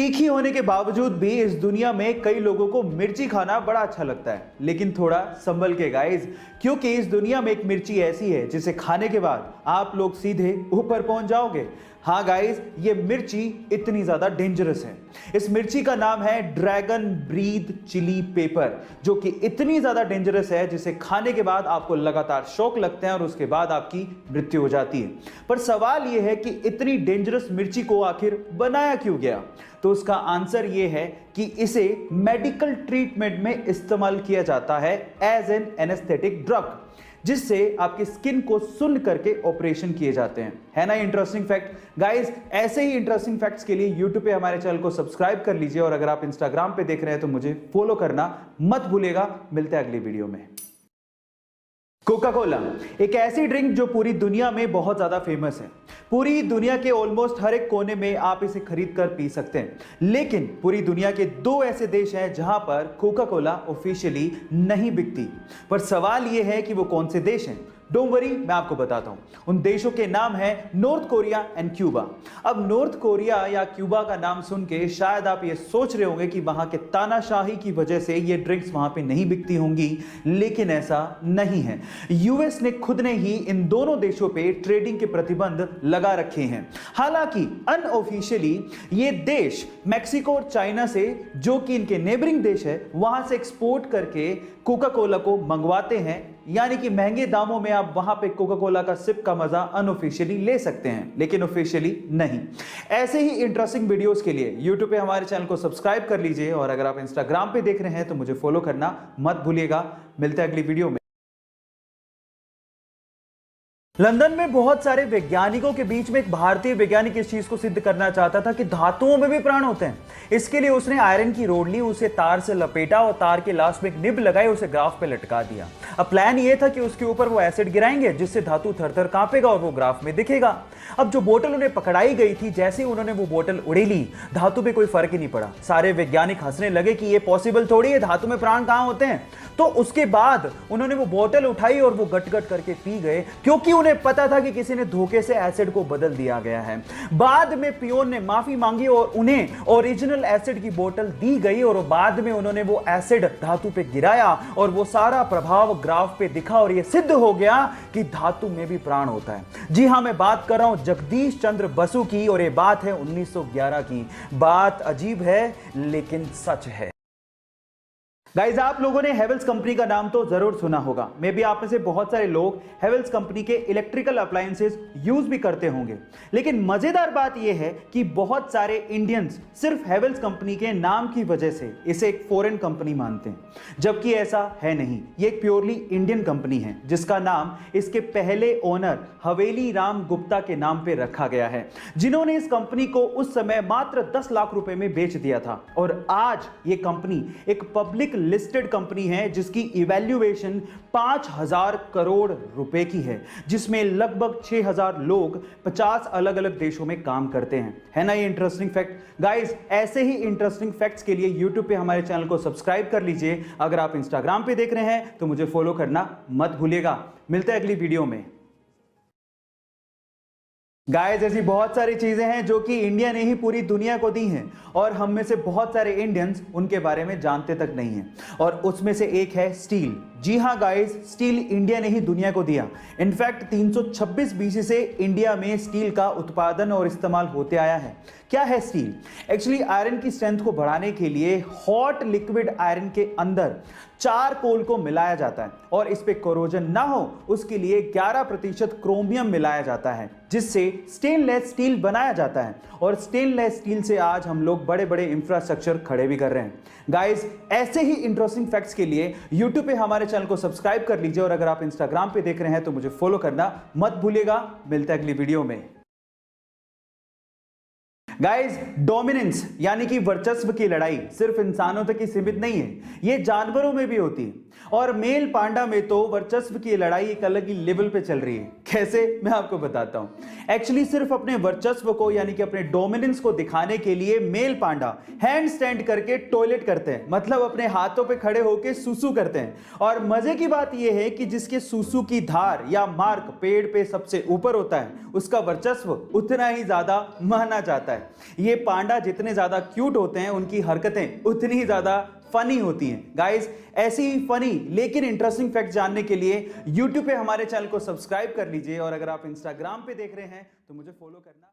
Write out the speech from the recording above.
तीखी होने के बावजूद भी इस दुनिया में कई लोगों को मिर्ची खाना बड़ा अच्छा लगता है, लेकिन थोड़ा संभल के गाइस, क्योंकि इस दुनिया में एक मिर्ची ऐसी है जिसे खाने के बाद आप लोग सीधे ऊपर पहुंच जाओगे। हाँ गाइस, ये मिर्ची इतनी ज्यादा डेंजरस है। इस मिर्ची का नाम है ड्रैगन ब्रीथ चिली पेपर, जो कि इतनी ज्यादा डेंजरस है जिसे खाने के बाद आपको लगातार शॉक लगते हैं और उसके बाद आपकी मृत्यु हो जाती है। पर सवाल यह है कि इतनी डेंजरस मिर्ची को आखिर बनाया क्यों गया? तो उसका आंसर यह है कि इसे मेडिकल ट्रीटमेंट में इस्तेमाल किया जाता है एज एन एनेस्थेटिक ड्रग, जिससे आपकी स्किन को सुन्न करके ऑपरेशन किए जाते हैं। है ना इंटरेस्टिंग फैक्ट गाइस? ऐसे ही इंटरेस्टिंग फैक्ट्स के लिए यूट्यूब पे हमारे चैनल को सब्सक्राइब कर लीजिए, और अगर आप इंस्टाग्राम पे देख रहे हैं तो मुझे फॉलो करना मत भूलिएगा। मिलते हैं अगली वीडियो में। कोका कोला एक ऐसी ड्रिंक जो पूरी दुनिया में बहुत ज्यादा फेमस है। पूरी दुनिया के ऑलमोस्ट हर एक कोने में आप इसे खरीद कर पी सकते हैं, लेकिन पूरी दुनिया के दो ऐसे देश हैं जहां पर कोका कोला ऑफिशियली नहीं बिकती। पर सवाल यह है कि वो कौन से देश हैं? डोंट वरी, मैं आपको बताता हूं। उन देशों के नाम है नॉर्थ कोरिया एंड क्यूबा। अब नॉर्थ कोरिया या क्यूबा का नाम सुन के शायद आप ये सोच रहे होंगे कि वहां के तानाशाही की वजह से ये ड्रिंक्स वहां पे नहीं बिकती होंगी, लेकिन ऐसा नहीं है। यूएस ने खुद ने ही इन दोनों देशों पे ट्रेडिंग के प्रतिबंध लगा रखे हैं। हालांकि अनऑफिशियली ये देश मैक्सिको और चाइना से, जो कि इनके नेबरिंग देश है, वहां से एक्सपोर्ट करके कोका कोला को मंगवाते हैं, यानी कि महंगे दामों में आप वहां पे कोका कोला का सिप का मजा अनऑफिशियली ले सकते हैं, लेकिन ऑफिशियली नहीं। ऐसे ही इंटरेस्टिंग वीडियोस के लिए यूट्यूब पे हमारे चैनल को सब्सक्राइब कर लीजिए, और अगर आप इंस्टाग्राम पे देख रहे हैं तो मुझे फॉलो करना मत भूलिएगा। मिलते हैं अगली वीडियो में। लंदन में बहुत सारे वैज्ञानिकों के बीच में एक भारतीय वैज्ञानिक इस चीज को सिद्ध करना चाहता था कि धातुओं में भी प्राण होते हैं। इसके लिए उसने आयरन की रोड ली, उसे तार से लपेटा और तार के लास्ट में एक निब लगाई, उसे ग्राफ पे लटका दिया। अब प्लान यह था कि उसके ऊपर वो एसिड गिराएंगे, जिससे धातु थर-थर कांपेगा और वो ग्राफ में दिखेगा। अब जो बोतल उन्हें पकड़ाई गई थी, जैसे ही उन्होंने वो बोतल उड़ेली, धातु पे कोई फर्क ही नहीं पड़ा। सारे वैज्ञानिक हंसने लगे कि ये पॉसिबल थोड़ी है, धातु में प्राण कहां होते हैं। तो उसके बाद उन्होंने वो बोतल उठाई और वो गट-गट करके पी गए, क्योंकि उन्हें पता था कि किसी ने धोखे से एसिड को बदल दिया गया है। बाद में पियोन ने माफी मांगी और उन्हें ओरिजिनल एसिड की बोतल दी गई, और बाद में उन्होंने वो एसिड धातु पे गिराया और वो सारा प्रभाव ग्राफ पे दिखा, और ये सिद्ध हो गया कि धातु में भी प्राण होता है। जी हां, मैं बात कर रहा हूं जगदीश चंद्र बसु की, और ये बात है 1911 की। बात अजीब है लेकिन सच है। गाइज, आप लोगों ने हेवेल्स कंपनी का नाम तो जरूर सुना होगा। मे बी आप में से बहुत सारे लोग हेवेल्स कंपनी के इलेक्ट्रिकल अप्लायंसेस यूज भी करते होंगे, लेकिन मजेदार बात यह है कि बहुत सारे इंडियंस सिर्फ हेवेल्स कंपनी के नाम की वजह से इसे एक फॉरेन कंपनी मानते हैं, जबकि ऐसा है नहीं। ये एक प्योरली इंडियन कंपनी है, जिसका नाम इसके पहले ओनर हवेली राम गुप्ता के नाम पे रखा गया है, जिन्होंने इस कंपनी को उस समय मात्र 10 लाख रुपए में बेच दिया था। और आज ये कंपनी एक पब्लिक लिस्टेड कंपनी है, जिसकी इवैल्यूएशन 5000 करोड़ रुपए की है, जिसमें लगभग 6000 लोग 50 अलग अलग देशों में काम करते हैं। है ना ये इंटरेस्टिंग फैक्ट? गाइस, ऐसे ही इंटरेस्टिंग फैक्ट्स के लिए यूट्यूब पे हमारे चैनल को सब्सक्राइब कर लीजिए। अगर आप इंस्टाग्राम पे देख रहे हैं तो मुझे फॉलो करना मत भूलिएगा। मिलते हैं अगली वीडियो में। गाइस, ऐसी बहुत सारी चीजें हैं जो कि इंडिया ने ही पूरी दुनिया को दी हैं, और हम में से बहुत सारे इंडियंस उनके बारे में जानते तक नहीं हैं। और उसमें से एक है स्टील। जी हां गाइस, स्टील इंडिया ने ही दुनिया को दिया। इनफैक्ट 326 बीसी से इंडिया में स्टील का उत्पादन और इस्तेमाल होते आया है। क्या है स्टील? एक्चुअली आयरन की स्ट्रेंथ को बढ़ाने के लिए हॉट लिक्विड आयरन के अंदर चारकोल को मिलाया जाता है, और इस पे कोरोजन ना हो उसके लिए 11% क्रोमियम मिलाया जाता है, जिससे स्टेनलेस स्टील बनाया जाता है। और स्टेनलेस स्टील से आज हम लोग बड़े बड़े इंफ्रास्ट्रक्चर खड़े भी कर रहे हैं। गाइस, ऐसे ही इंटरेस्टिंग फैक्ट्स के लिए यूट्यूब पे हमारे चैनल को सब्सक्राइब कर लीजिए, और अगर आप इंस्टाग्राम पे देख रहे हैं तो मुझे फॉलो करना मत भूलिएगा। मिलते हैं अगली वीडियो में। गाइस, डोमिनेंस यानी कि वर्चस्व की लड़ाई सिर्फ इंसानों तक ही सीमित नहीं है, ये जानवरों में भी होती है। और मेल पांडा में तो वर्चस्व की लड़ाई एक अलग ही लेवल पे चल रही है। कैसे? मैं आपको बताता हूं। एक्चुअली सिर्फ अपने वर्चस्व को यानी कि अपने डोमिनेंस को दिखाने के लिए मेल पांडा हैंड स्टैंड करके टॉयलेट करते हैं, मतलब अपने हाथों पे खड़े होकर सुसु करते हैं। और मजे की बात यह है कि जिसके सुसु की धार या मार्क पेड़ पे सबसे ऊपर होता है, उसका वर्चस्व उतना ही ज्यादा माना जाता है। है। ये पांडा जितने ज्यादा क्यूट होते हैं उनकी हरकतें उतनी ही ज्यादा फनी होती हैं। गाइस, ऐसी फनी लेकिन इंटरेस्टिंग फैक्ट जानने के लिए YouTube पे हमारे चैनल को सब्सक्राइब कर लीजिए और अगर आप Instagram पे देख रहे हैं तो मुझे फॉलो करना